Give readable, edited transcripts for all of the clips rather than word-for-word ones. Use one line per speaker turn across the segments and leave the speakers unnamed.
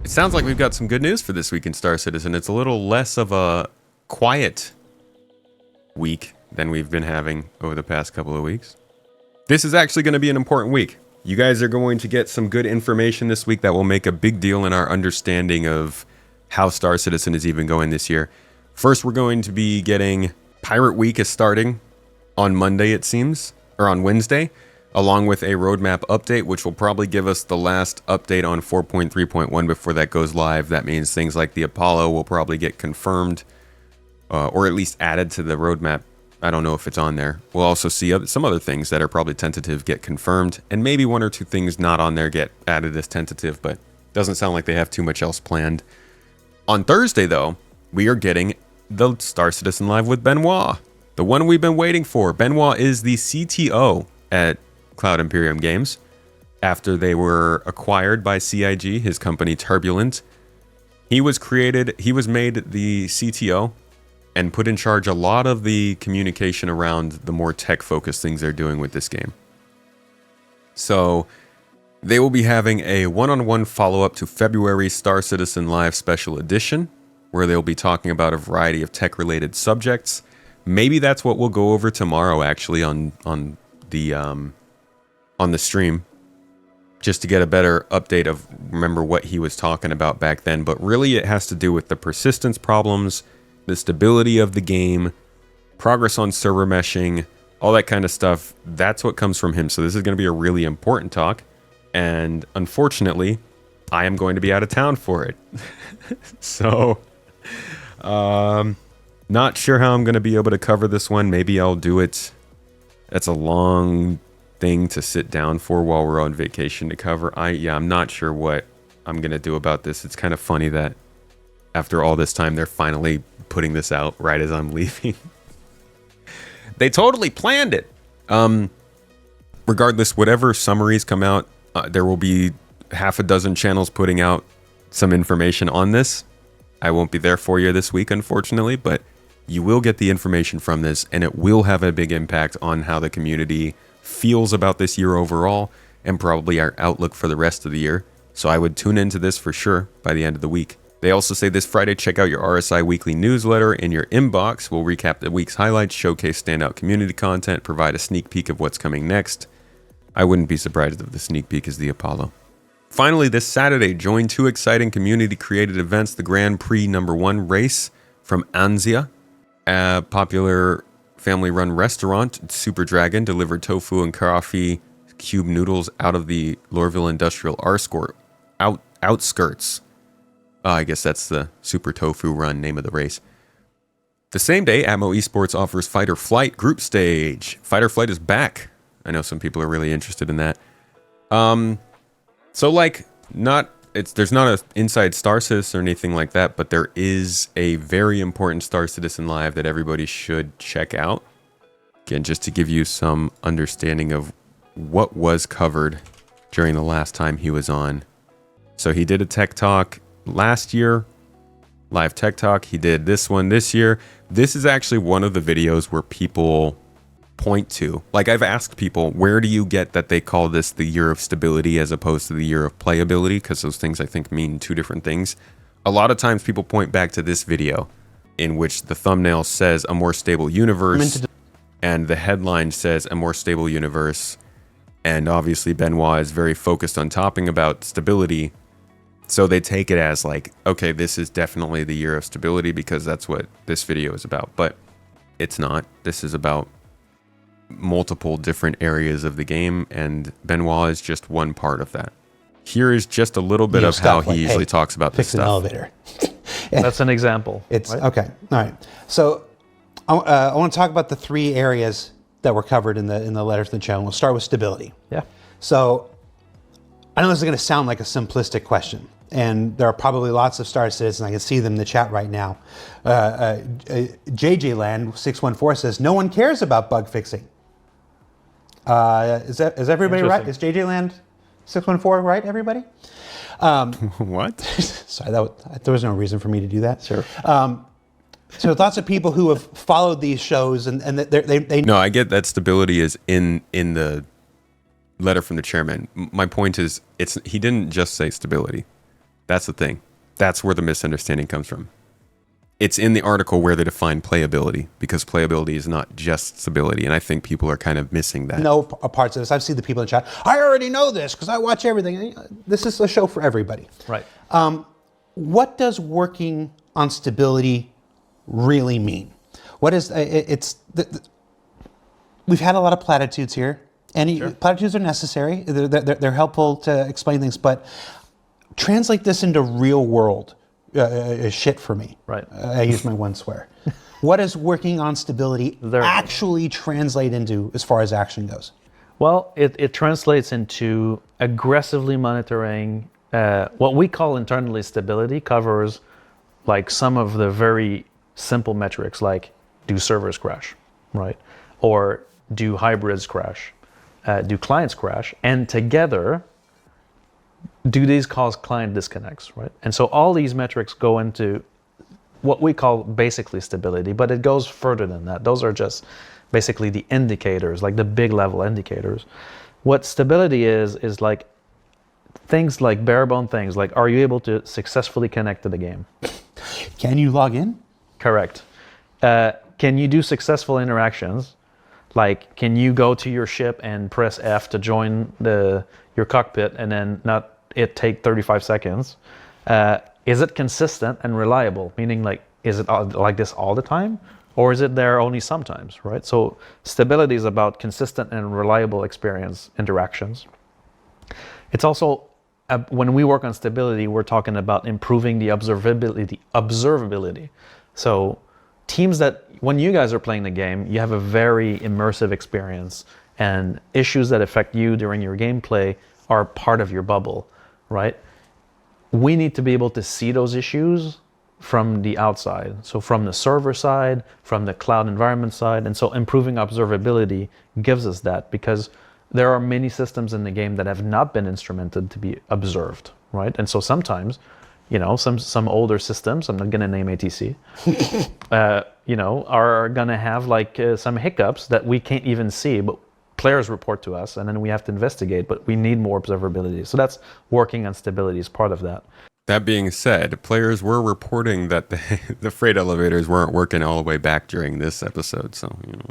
It sounds like we've got some good news for this week in Star Citizen. It's a little less of a quiet week than we've been having over the past couple of weeks. This is actually going to be an important week. You guys are going to get some good information this week that will make a big deal in our understanding of how Star Citizen is even going this year. First, we're going to be getting Pirate Week is starting on Monday, it seems, or on Wednesday, along with a roadmap update, which will probably give us the last update on 4.3.1 before that goes live. That means things like the Apollo will probably get confirmed, or at least added to the roadmap. I don't know if it's on there. We'll also see some other things that are probably tentative get confirmed, and maybe one or two things not on there get added as tentative, but doesn't sound like they have too much else planned. On Thursday, though, we are getting the Star Citizen Live with Benoit, the one we've been waiting for. Benoit is the CTO at Cloud Imperium Games. After they were acquired by CIG, his company Turbulent, he was made the CTO and put in charge a lot of the communication around the more tech-focused things they're doing with this game. So they will be having a one-on-one follow-up to February Star Citizen Live Special Edition, where they'll be talking about a variety of tech-related subjects. Maybe that's what we'll go over tomorrow, actually, on the stream, just to get a better update of remember what he was talking about back then. But really, it has to do with the persistence problems, the stability of the game, progress on server meshing, all that kind of stuff. That's what comes from him. So this is going to be a really important talk. And unfortunately, I am going to be out of town for it. So, not sure how I'm going to be able to cover this one. Maybe I'll do it. That's a long thing to sit down for while we're on vacation to cover. I'm not sure what I'm going to do about this. It's kind of funny that after all this time, they're finally putting this out right as I'm leaving. They totally planned it. Regardless, whatever summaries come out, there will be half a dozen channels putting out some information on this. I won't be there for you this week, unfortunately, but you will get the information from this, and it will have a big impact on how the community feels about this year overall, and probably our outlook for the rest of the year. So I would tune into this for sure by the end of the week. They also say this Friday, check out your RSI weekly newsletter in your inbox. We'll recap the week's highlights, showcase standout community content, provide a sneak peek of what's coming next. I wouldn't be surprised if the sneak peek is the Apollo. Finally, this Saturday, join two exciting community-created events, the Grand Prix #1 race from Anzia, a popular family-run restaurant. Super Dragon delivered tofu and coffee cube noodles out of the Lorville Industrial outskirts. I guess that's the Super Tofu Run name of the race. The same day, Atmo Esports offers Fighter Flight Group Stage. Fighter Flight is back. I know some people are really interested in that. So there's not an inside Star Citizen or anything like that, but there is a very important Star Citizen Live that everybody should check out. Again, just to give you some understanding of what was covered during the last time he was on. So he did a tech talk last year, live tech talk. He did this one this year. This is actually one of the videos where people point to, like, I've asked people, where do you get that they call this the year of stability as opposed to the year of playability? Because those things I think mean two different things. A lot of times people point back to this video in which the thumbnail says a more stable universe and the headline says a more stable universe. And obviously Benoit is very focused on talking about stability. So they take it as like, okay, this is definitely the year of stability because that's what this video is about. But it's not. This is about multiple different areas of the game, and Benoit is just one part of that. Here is just a little bit of how he usually talks about this stuff.
Fix an elevator.
That's an example.
It's
right?
okay. All right. So I want to talk about the three areas that were covered in the letters to the channel. We'll start with stability.
Yeah.
So I know this is going to sound like a simplistic question, and there are probably lots of Star Citizens. I can see them in the chat right now. JJ Land 614 says no one cares about bug fixing. Is everybody right? Is JJ Land 614 right? Everybody?
What?
Sorry, there was no reason for me to do that.
Sure.
So lots of people who have followed these shows and they
No, I get that stability is in the letter from the chairman. My point is, he didn't just say stability. That's the thing. That's where the misunderstanding comes from. It's in the article where they define playability, because playability is not just stability, and I think people are kind of missing that.
No parts of this. I've seen the people in chat. I already know this because I watch everything. This is a show for everybody.
Right.
What does working on stability really mean? What is we've had a lot of platitudes here, and platitudes are necessary. They're helpful to explain things, but translate this into real world shit for me.
Right.
I use my one swear. What does working on stability actually translate into as far as action goes?
Well, it translates into aggressively monitoring. What we call internally stability covers like some of the very simple metrics, like do servers crash, right? Or do hybrids crash? Do clients crash? And together, do these cause client disconnects, right? And so all these metrics go into what we call basically stability, but it goes further than that. Those are just basically the indicators, like the big level indicators. What stability is like things like bare bone things, like are you able to successfully connect to the game?
Can you log in?
Correct. Can you do successful interactions? Like, can you go to your ship and press F to join your cockpit and then not it take 35 seconds? Is it consistent and reliable? Meaning, like, is it like this all the time? Or is it there only sometimes, right? So stability is about consistent and reliable experience interactions. It's also, when we work on stability, we're talking about improving the observability. So teams that, when you guys are playing the game, you have a very immersive experience, and issues that affect you during your gameplay are part of your bubble, right? We need to be able to see those issues from the outside. So from the server side, from the cloud environment side. And so improving observability gives us that, because there are many systems in the game that have not been instrumented to be observed, right? And so sometimes, you know, some older systems, I'm not going to name ATC, you know, are going to have like some hiccups that we can't even see, but players report to us, and then we have to investigate, but we need more observability. So that's working on stability is part of that.
That being said, players were reporting that the freight elevators weren't working all the way back during this episode. So, you know,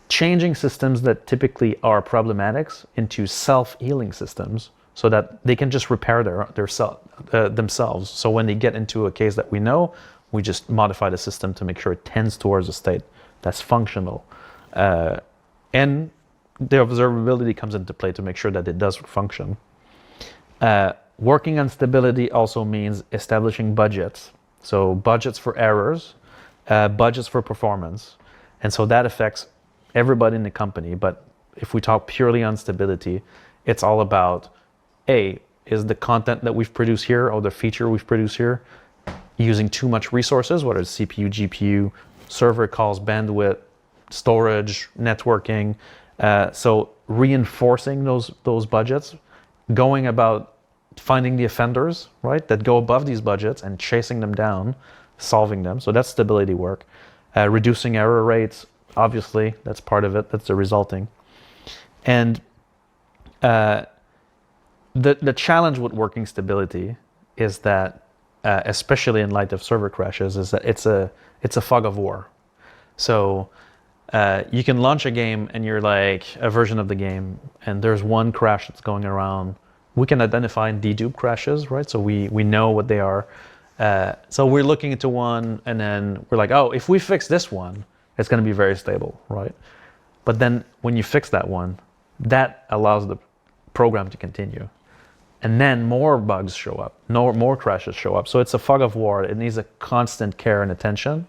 changing systems that typically are problematics into self-healing systems so that they can just repair themselves. So when they get into a case that we know, we just modify the system to make sure it tends towards a state that's functional. And the observability comes into play to make sure that it does function. Working on stability also means establishing budgets. So budgets for errors, budgets for performance. And so that affects everybody in the company. But if we talk purely on stability, it's all about, is the content that we've produced here or the feature we've produced here using too much resources, whether it's CPU, GPU, server calls, bandwidth, storage, networking. So reinforcing those budgets, going about finding the offenders, right, that go above these budgets and chasing them down, solving them. So that's stability work. Reducing error rates, obviously, that's part of it. That's the resulting. And the challenge with working stability is that, especially in light of server crashes, is that it's a fog of war. So you can launch a game and you're like a version of the game, and there's one crash that's going around. We can identify and dedupe crashes, right? So we know what they are. So we're looking into one, and then we're like, oh, if we fix this one, it's going to be very stable, right? But then when you fix that one, that allows the program to continue. And then more bugs show up, more crashes show up. So it's a fog of war. It needs a constant care and attention.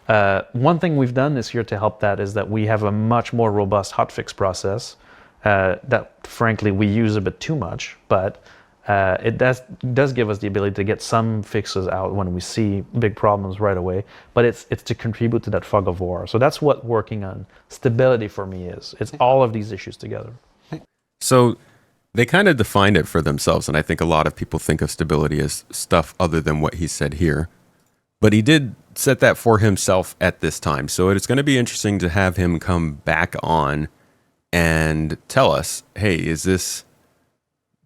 One thing we've done this year to help that is that we have a much more robust hotfix process that, frankly, we use a bit too much, but it does give us the ability to get some fixes out when we see big problems right away. But it's to contribute to that fog of war. So that's what working on stability for me is. It's all of these issues together.
So they kind of defined it for themselves, and I think a lot of people think of stability as stuff other than what he said here. But he did set that for himself at this time. So it's going to be interesting to have him come back on and tell us, hey, is this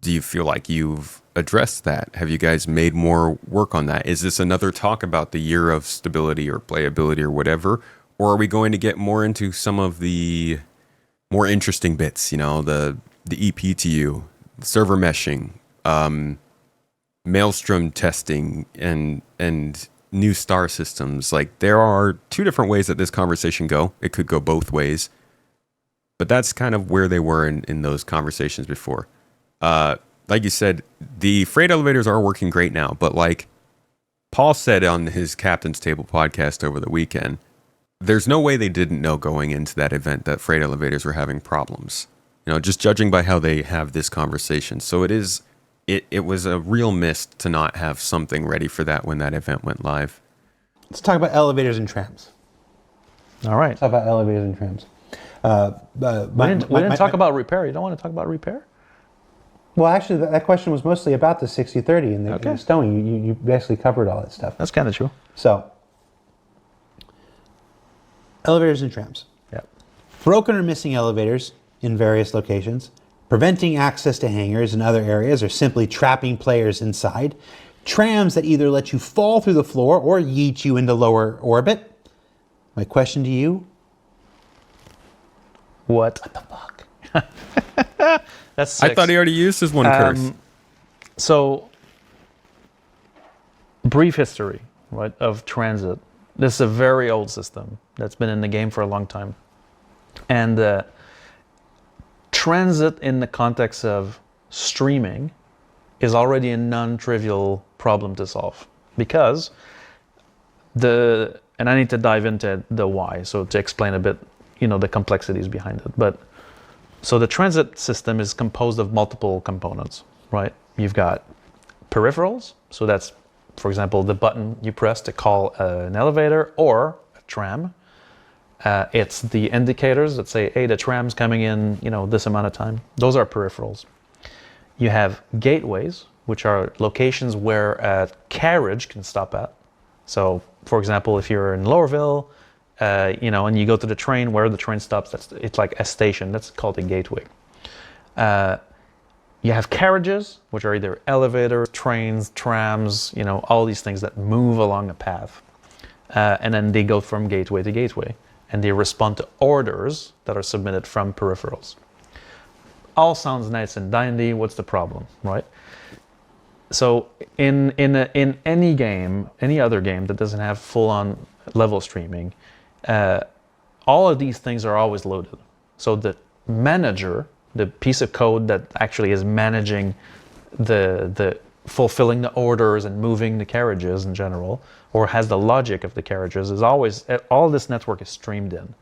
Do you feel like you've addressed that? Have you guys made more work on that? Is this another talk about the year of stability or playability or whatever? Or are we going to get more into some of the more interesting bits, the ePTU, server meshing, Maelstrom testing, and new star systems? Like, there are two different ways that this conversation go. It could go both ways. But that's kind of where they were in those conversations before. Like you said, the freight elevators are working great now, but like Paul said on his Captain's Table podcast over the weekend, there's no way they didn't know going into that event that freight elevators were having problems. Just judging by how they have this conversation. So it was a real miss to not have something ready for that when that event went live.
Let's talk about elevators and trams.
All right.
Let's talk about elevators and trams.
We didn't talk about repair. You don't want to talk about repair?
Well, actually, that question was mostly about the 60/30 and the stone. You basically covered all that stuff.
That's kind of true.
So, elevators and trams.
Yeah.
Broken or missing elevators in various locations, preventing access to hangars and other areas, or simply trapping players inside. Trams that either let you fall through the floor or yeet you into lower orbit. My question to you:
What
the fuck?
That's 6.
I thought he already used his one curse.
So, brief history, right, of transit. This is a very old system that's been in the game for a long time. And transit in the context of streaming is already a non-trivial problem to solve, because and I need to dive into the why, so to explain a bit, the complexities behind it. But so the transit system is composed of multiple components, right? You've got peripherals, so that's, for example, the button you press to call an elevator or a tram. It's the indicators that say, hey, the tram's coming in, this amount of time. Those are peripherals. You have gateways, which are locations where a carriage can stop at. So, for example, if you're in Lowerville, and you go to the train, where the train stops, it's like a station. That's called a gateway. You have carriages, which are either elevators, trains, trams, all these things that move along a path. And then they go from gateway to gateway, and they respond to orders that are submitted from peripherals. All sounds nice and dandy. What's the problem, right? So in any game, any other game that doesn't have full-on level streaming, all of these things are always loaded. So the manager, the piece of code that actually is managing the fulfilling the orders and moving the carriages in general, or has the logic of the carriages, is always, all this network is streamed in.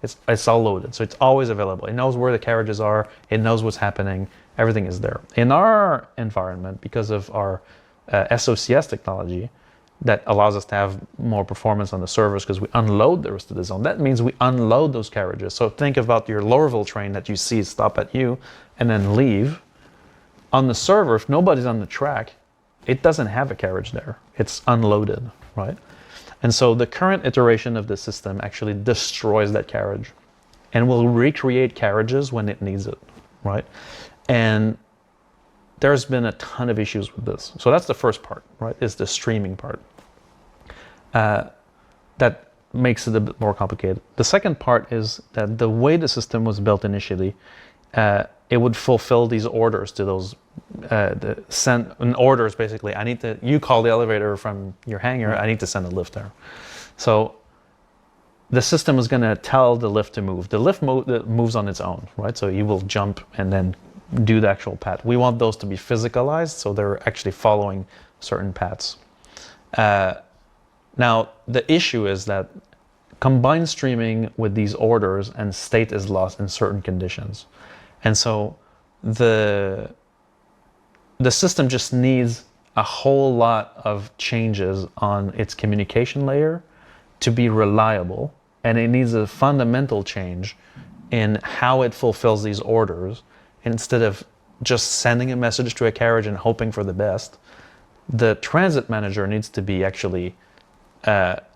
It's all loaded, so it's always available. It knows where the carriages are, it knows what's happening, everything is there. In our environment, because of our SOCS technology, that allows us to have more performance on the servers because we unload the rest of the zone. That means we unload those carriages. So think about your Lowerville train that you see stop at you and then leave. On the server, if nobody's on the track, it doesn't have a carriage there. It's unloaded, right? And so the current iteration of the system actually destroys that carriage and will recreate carriages when it needs it, right? And there's been a ton of issues with this. So that's the first part, right, is the streaming part. That makes it a bit more complicated. The second part is that the way the system was built initially, it would fulfill these orders to those, send orders basically. You call the elevator from your hangar, I need to send a lift there. So the system is going to tell the lift to move. The lift moves on its own, right? So you will jump and then do the actual path. We want those to be physicalized, so they're actually following certain paths. Now, the issue is that combined streaming with these orders and state is lost in certain conditions. And so the system just needs a whole lot of changes on its communication layer to be reliable. And it needs a fundamental change in how it fulfills these orders. Instead of just sending a message to a carriage and hoping for the best, the transit manager needs to be actually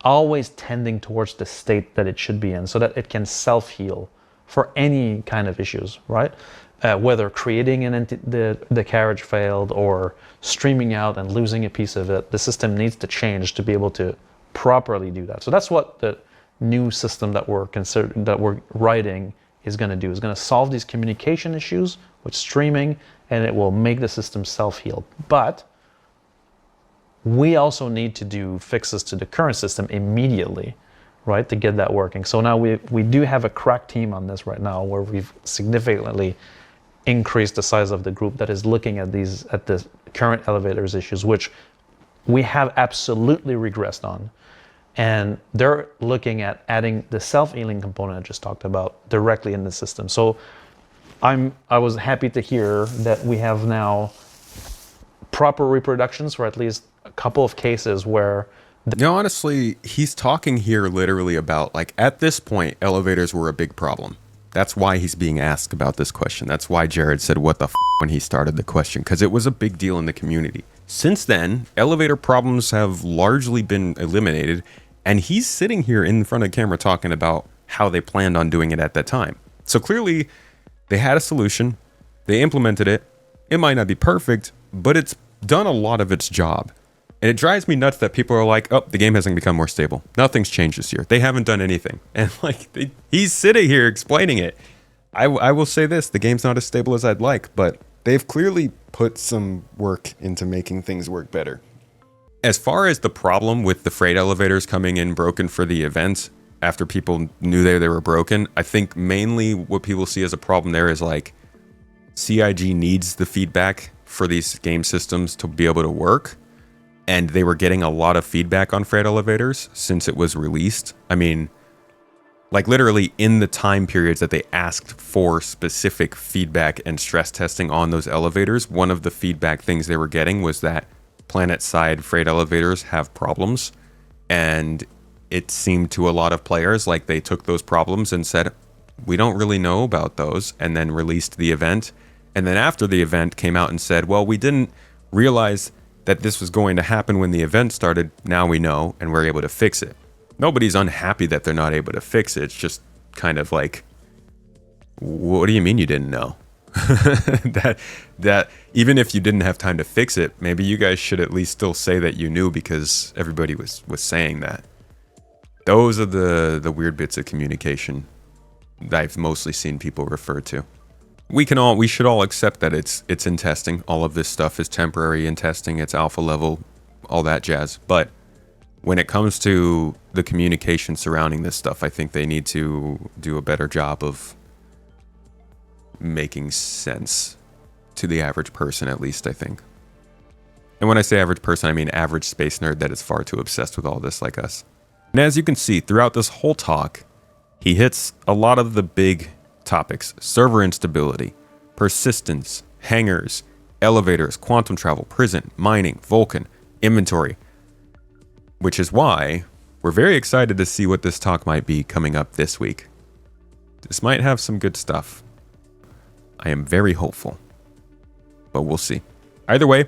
always tending towards the state that it should be in so that it can self-heal for any kind of issues, right? Whether creating the carriage failed or streaming out and losing a piece of it, the system needs to change to be able to properly do that. So that's what the new system that we're writing is going to do. It's going to solve these communication issues with streaming, and it will make the system self-healed. But we also need to do fixes to the current system immediately, right, to get that working. So now we do have a crack team on this right now, where we've significantly increased the size of the group that is looking at the current elevators issues, which we have absolutely regressed on. And they're looking at adding the self-healing component I just talked about directly in the system. So I was happy to hear that we have now proper reproductions for at least a couple of cases where...
No, honestly, he's talking here literally about, like, at this point, elevators were a big problem. That's why he's being asked about this question. That's why Jared said, what the f*** when he started the question, because it was a big deal in the community. Since then, elevator problems have largely been eliminated, and he's sitting here in front of the camera talking about how they planned on doing it at that time. So clearly, they had a solution, they implemented it. It might not be perfect, but it's done a lot of its job. And it drives me nuts that people are like, oh, the game hasn't become more stable. Nothing's changed this year. They haven't done anything. And like, he's sitting here explaining it. I will say this, the game's not as stable as I'd like, but they've clearly put some work into making things work better. As far as the problem with the freight elevators coming in broken for the event, after people knew they were broken, I think mainly what people see as a problem there is like, CIG needs the feedback for these game systems to be able to work. And they were getting a lot of feedback on freight elevators since it was released. I mean, like literally in the time periods that they asked for specific feedback and stress testing on those elevators, one of the feedback things they were getting was that planet-side freight elevators have problems. And it seemed to a lot of players like they took those problems and said, we don't really know about those, and then released the event. And then after the event came out and said, well, we didn't realize that this was going to happen when the event started. Now we know, and we're able to fix it. Nobody's unhappy that they're not able to fix it. It's just kind of like, what do you mean you didn't know? that even if you didn't have time to fix it, maybe you guys should at least still say that you knew, because everybody was saying that. Those are the weird bits of communication that I've mostly seen people refer to. We should all accept that it's in testing. All of this stuff is temporary in testing. It's alpha level, all that jazz. But when it comes to the communication surrounding this stuff, I think they need to do a better job of making sense to the average person, at least, I think. And when I say average person, I mean average space nerd that is far too obsessed with all this like us. And as you can see, throughout this whole talk, he hits a lot of the big topics: server instability, persistence, hangars, elevators, quantum travel, prison, mining, Vulkan, inventory. Which is why we're very excited to see what this talk might be coming up this week. This might have some good stuff. I am very hopeful, but we'll see. Either way,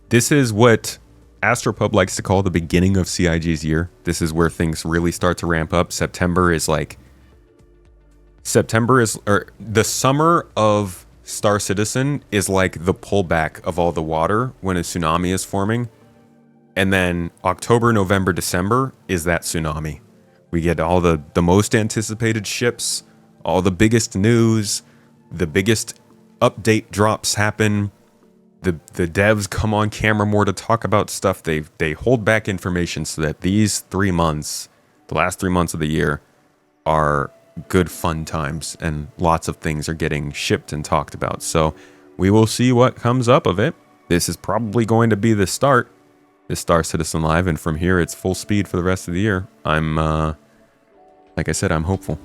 this is what Astropub likes to call the beginning of CIG's year. This is where things really start to ramp up. September is the summer of Star Citizen is like the pullback of all the water when a tsunami is forming. And then October, November, December is that tsunami. We get all the most anticipated ships, all the biggest news, the biggest update drops happen. The devs come on camera more to talk about stuff. They hold back information so that these 3 months, the last 3 months of the year, are good fun times, and lots of things are getting shipped and talked about. So we will see what comes up of it. This is probably going to be the start, this Star Citizen Live, and from here it's full speed for the rest of the year. Like I said, I'm hopeful.